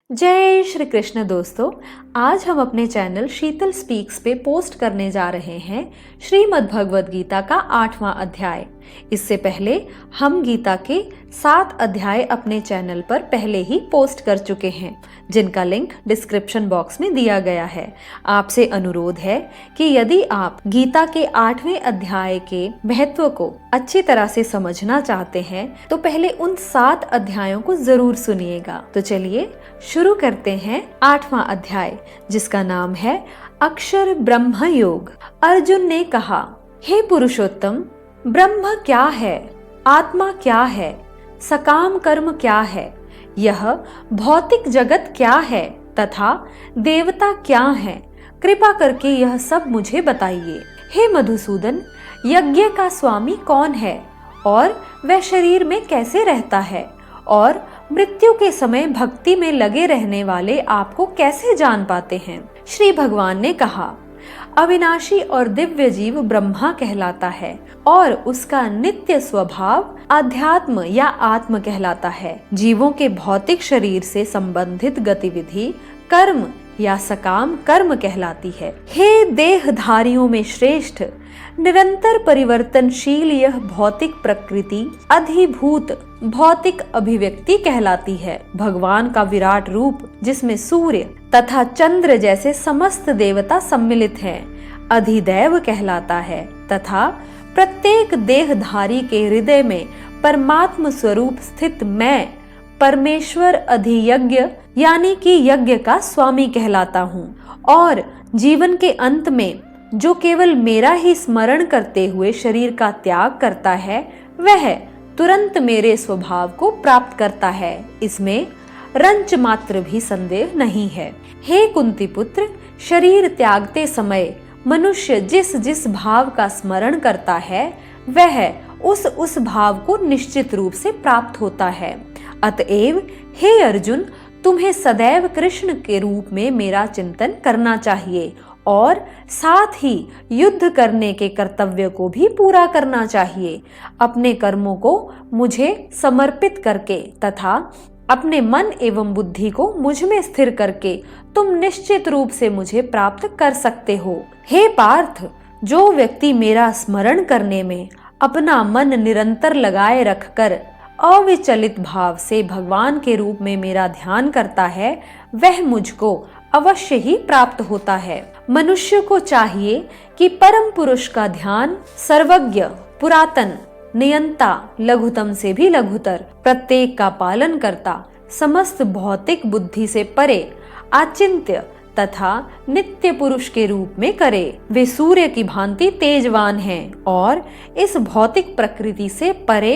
जय श्री कृष्ण दोस्तों। आज हम अपने चैनल शीतल स्पीक्स पे पोस्ट करने जा रहे हैं श्रीमद् भगवद गीता का 8वां अध्याय। इससे पहले हम गीता के 7 अध्याय अपने चैनल पर पहले ही पोस्ट कर चुके हैं, जिनका लिंक डिस्क्रिप्शन बॉक्स में दिया गया है। आपसे अनुरोध है कि यदि आप गीता के 8वें अध्याय के महत्व को अच्छी तरह से समझना चाहते हैं तो पहले उन 7 अध्यायों को जरूर सुनिएगा। तो चलिए शुरू करते हैं 8वां अध्याय, जिसका नाम है अक्षर ब्रह्म योग। अर्जुन ने कहा, हे पुरुषोत्तम, ब्रह्म क्या है, आत्मा क्या है, सकाम कर्म क्या है, यह भौतिक जगत क्या है तथा देवता क्या है, कृपा करके यह सब मुझे बताइए। हे मधुसूदन, यज्ञ का स्वामी कौन है और वह शरीर में कैसे रहता है और मृत्यु के समय भक्ति में लगे रहने वाले आपको कैसे जान पाते हैं। श्री भगवान ने कहा, अविनाशी और दिव्य जीव ब्रह्मा कहलाता है और उसका नित्य स्वभाव अध्यात्म या आत्म कहलाता है। जीवों के भौतिक शरीर से संबंधित गतिविधि कर्म या सकाम कर्म कहलाती है। हे देहधारियों में श्रेष्ठ, निरंतर परिवर्तनशील यह भौतिक प्रकृति अधिभूत भौतिक अभिव्यक्ति कहलाती है। भगवान का विराट रूप, जिसमें सूर्य तथा चंद्र जैसे समस्त देवता सम्मिलित हैं, अधिदैव कहलाता है तथा प्रत्येक देहधारी के हृदय में परमात्म स्वरूप स्थित मैं परमेश्वर अधियज्ञ यानी कि यज्ञ का स्वामी कहलाता हूँ। और जीवन के अंत में जो केवल मेरा ही स्मरण करते हुए शरीर का त्याग करता है, वह तुरंत मेरे स्वभाव को प्राप्त करता है। इसमें रंच मात्र भी संदेह नहीं है। हे कुंती पुत्र, शरीर त्यागते समय मनुष्य जिस जिस भाव का स्मरण करता है, वह उस भाव को निश्चित रूप से प्राप्त होता है। अतएव हे अर्जुन, तुम्हें सदैव कृष्ण के रूप में मेरा चिंतन करना चाहिए और साथ ही युद्ध करने के कर्तव्य को भी पूरा करना चाहिए। अपने कर्मों को मुझे समर्पित करके तथा अपने मन एवं बुद्धि को मुझ में स्थिर करके तुम निश्चित रूप से मुझे प्राप्त कर सकते हो। हे पार्थ, जो व्यक्ति मेरा स्मरण करने में अपना मन निरंतर लगाए रखकर अविचलित भाव से भगवान के रूप में मेरा ध्यान करता है, वह मुझको अवश्य ही प्राप्त होता है। मनुष्य को चाहिए कि परम पुरुष का ध्यान सर्वज्ञ, पुरातन, नियंता, लघुतम से भी लघुतर, प्रत्येक का पालन करता, समस्त भौतिक बुद्धि से परे, अचिंत्य तथा नित्य पुरुष के रूप में करे। वे सूर्य की भांति तेजवान हैं और इस भौतिक प्रकृति से परे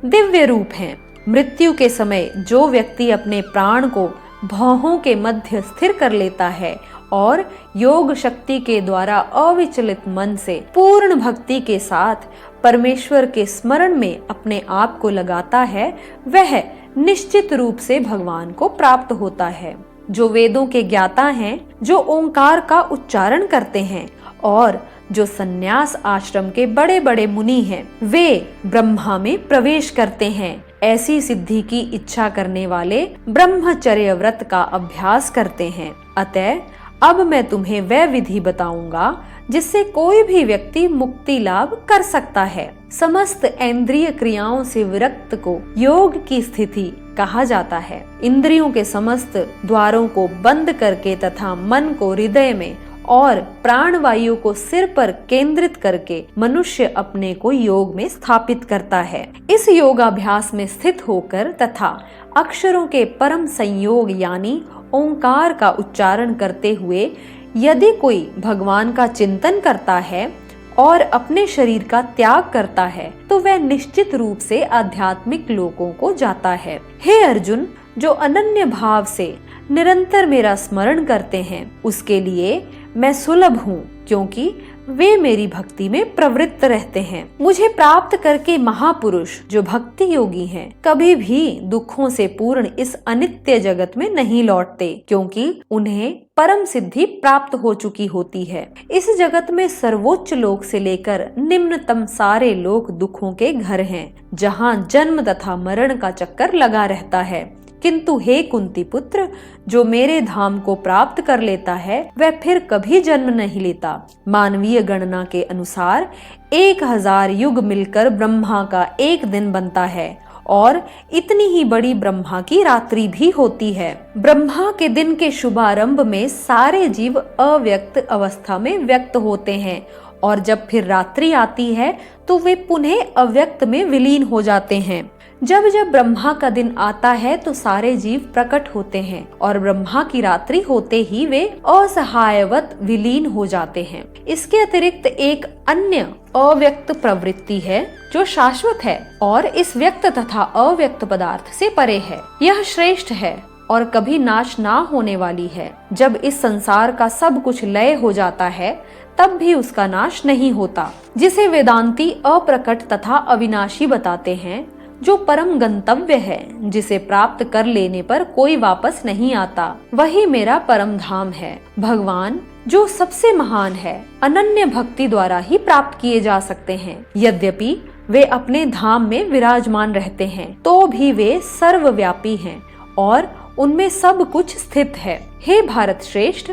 दिव्य रूप हैं। मृत्यु के समय जो व्यक्ति अपने प्राण को भौहों के मध्य स्थिर कर लेता है और योग शक्ति के द्वारा अविचलित मन से पूर्ण भक्ति के साथ परमेश्वर के स्मरण में अपने आप को लगाता है, वह निश्चित रूप से भगवान को प्राप्त होता है। जो वेदों के ज्ञाता हैं, जो ओंकार का उच्चारण करते हैं और जो सन्यास आश्रम के बड़े बड़े मुनि हैं, वे ब्रह्मा में प्रवेश करते हैं। ऐसी सिद्धि की इच्छा करने वाले ब्रह्मचर्य व्रत का अभ्यास करते हैं। अतः अब मैं तुम्हें वह विधि बताऊंगा जिससे कोई भी व्यक्ति मुक्ति लाभ कर सकता है। समस्त इंद्रिय क्रियाओं से विरक्त को योग की स्थिति कहा जाता है। इंद्रियों के समस्त द्वारों को बंद करके तथा मन को हृदय में और प्राण वायु को सिर पर केंद्रित करके मनुष्य अपने को योग में स्थापित करता है। इस योगाभ्यास में स्थित होकर तथा अक्षरों के परम संयोग यानी ओंकार का उच्चारण करते हुए यदि कोई भगवान का चिंतन करता है और अपने शरीर का त्याग करता है, तो वह निश्चित रूप से आध्यात्मिक लोकों को जाता है। हे अर्जुन, जो अनन्य भाव से निरंतर मेरा स्मरण करते हैं, उसके लिए मैं सुलभ हूँ, क्योंकि वे मेरी भक्ति में प्रवृत्त रहते हैं। मुझे प्राप्त करके महापुरुष जो भक्ति योगी हैं, कभी भी दुखों से पूर्ण इस अनित्य जगत में नहीं लौटते, क्योंकि उन्हें परम सिद्धि प्राप्त हो चुकी होती है। इस जगत में सर्वोच्च लोक से लेकर निम्नतम सारे लोक दुखों के घर हैं, जहाँ जन्म तथा मरण का चक्कर लगा रहता है, किंतु हे कुंती पुत्र, जो मेरे धाम को प्राप्त कर लेता है वह फिर कभी जन्म नहीं लेता। मानवीय गणना के अनुसार 1000 युग मिलकर ब्रह्मा का एक दिन बनता है और इतनी ही बड़ी ब्रह्मा की रात्रि भी होती है। ब्रह्मा के दिन के शुभारंभ में सारे जीव अव्यक्त अवस्था में व्यक्त होते हैं और जब फिर रात्रि आती है तो वे पुनः अव्यक्त में विलीन हो जाते हैं। जब जब ब्रह्मा का दिन आता है तो सारे जीव प्रकट होते हैं और ब्रह्मा की रात्रि होते ही वे असहायवत विलीन हो जाते हैं। इसके अतिरिक्त एक अन्य अव्यक्त प्रवृत्ति है जो शाश्वत है और इस व्यक्त तथा अव्यक्त पदार्थ से परे है। यह श्रेष्ठ है और कभी नाश ना होने वाली है। जब इस संसार का सब कुछ लय हो जाता है तब भी उसका नाश नहीं होता, जिसे वेदांती अप्रकट तथा अविनाशी बताते हैं, जो परम गंतव्य है, जिसे प्राप्त कर लेने पर कोई वापस नहीं आता। वही मेरा परम धाम है। भगवान जो सबसे महान है, अनन्य भक्ति द्वारा ही प्राप्त किए जा सकते हैं। यद्यपि वे अपने धाम में विराजमान रहते हैं तो भी वे सर्वव्यापी हैं और उनमें सब कुछ स्थित है। हे भारत श्रेष्ठ,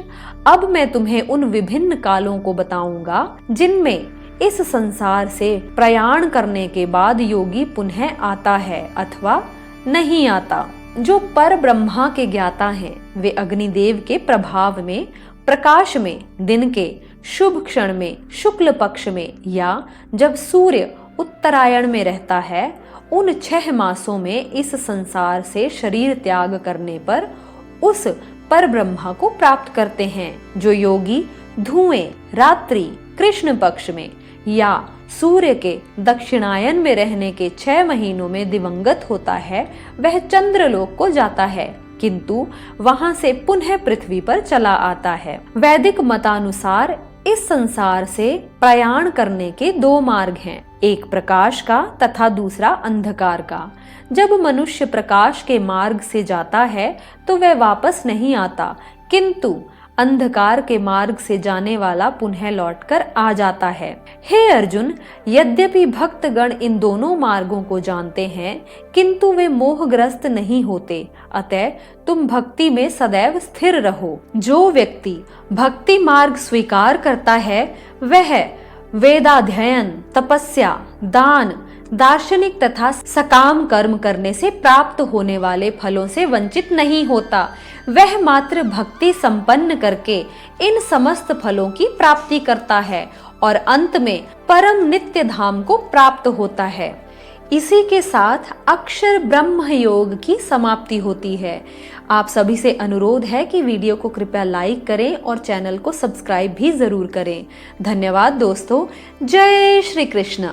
अब मैं तुम्हें उन विभिन्न कालों को बताऊंगा जिनमें इस संसार से प्रयाण करने के बाद योगी पुनः आता है अथवा नहीं आता। जो पर ब्रह्मा के ज्ञाता हैं, वे अग्निदेव के प्रभाव में, प्रकाश में, दिन के शुभ क्षण में, शुक्ल पक्ष में या जब सूर्य उत्तरायण में रहता है, उन 6 मासों में इस संसार से शरीर त्याग करने पर उस पर ब्रह्मा को प्राप्त करते हैं। जो योगी धुएं रात्रि कृष्ण पक्ष में या सूर्य के दक्षिणायन में रहने के 6 महीनों में दिवंगत होता है, वह चंद्रलोक को जाता है किंतु वहां से पुनः पृथ्वी पर चला आता है। वैदिक मतानुसार इस संसार से प्रयाण करने के 2 मार्ग हैं, एक प्रकाश का तथा दूसरा अंधकार का। जब मनुष्य प्रकाश के मार्ग से जाता है तो वह वापस नहीं आता, किंतु अंधकार के मार्ग से जाने वाला पुनः लौटकर आ जाता है। हे अर्जुन, यद्यपि भक्तगण इन दोनों मार्गों को जानते हैं किंतु वे मोहग्रस्त नहीं होते, अतः तुम भक्ति में सदैव स्थिर रहो। जो व्यक्ति भक्ति मार्ग स्वीकार करता है वह वेदाध्ययन, तपस्या, दान, दार्शनिक तथा सकाम कर्म करने से प्राप्त होने वाले फलों से वंचित नहीं होता। वह मात्र भक्ति संपन्न करके इन समस्त फलों की प्राप्ति करता है और अंत में परम नित्य धाम को प्राप्त होता है। इसी के साथ अक्षर ब्रह्म योग की समाप्ति होती है। आप सभी से अनुरोध है कि वीडियो को कृपया लाइक करें और चैनल को सब्सक्राइब भी जरूर करें। धन्यवाद दोस्तों। जय श्री कृष्ण।